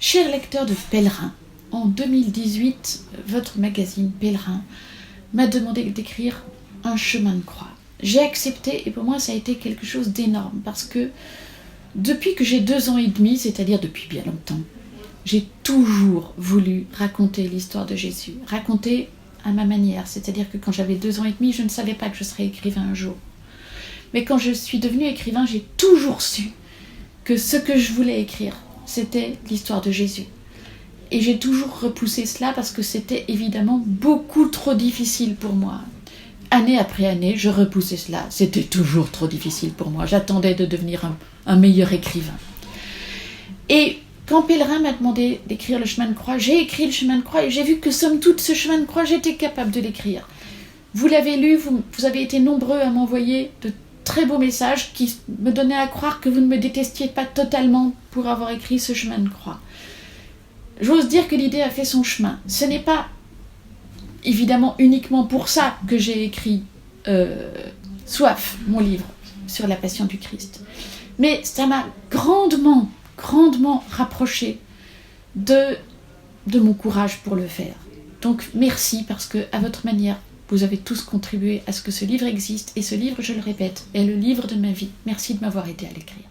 Chers lecteurs de Pèlerin, en 2018, votre magazine Pèlerin m'a demandé d'écrire un chemin de croix. J'ai accepté et pour moi ça a été quelque chose d'énorme parce que depuis que j'ai 2 ans et demi, c'est-à-dire depuis bien longtemps, j'ai toujours voulu raconter l'histoire de Jésus, raconter à ma manière, c'est-à-dire que quand j'avais 2 ans et demi, je ne savais pas que je serais écrivain un jour. Mais quand je suis devenue écrivain, j'ai toujours su que ce que je voulais écrire, c'était l'histoire de Jésus. Et j'ai toujours repoussé cela parce que c'était évidemment beaucoup trop difficile pour moi. Année après année, je repoussais cela. C'était toujours trop difficile pour moi. J'attendais de devenir un meilleur écrivain. Et quand Pèlerin m'a demandé d'écrire le chemin de croix, j'ai écrit le chemin de croix et j'ai vu que somme toute, ce chemin de croix, j'étais capable de l'écrire. Vous l'avez lu, vous avez été nombreux à m'envoyer de très beaux messages qui me donnaient à croire que vous ne me détestiez pas totalement pour avoir écrit ce chemin de croix. J'ose dire que l'idée a fait son chemin. Ce n'est pas évidemment uniquement pour ça que j'ai écrit Soif, mon livre sur la Passion du Christ. Mais ça m'a grandement rapproché de mon courage pour le faire. Donc merci parce que à votre manière, vous avez tous contribué à ce que ce livre existe et ce livre, je le répète, est le livre de ma vie. Merci de m'avoir aidé à l'écrire.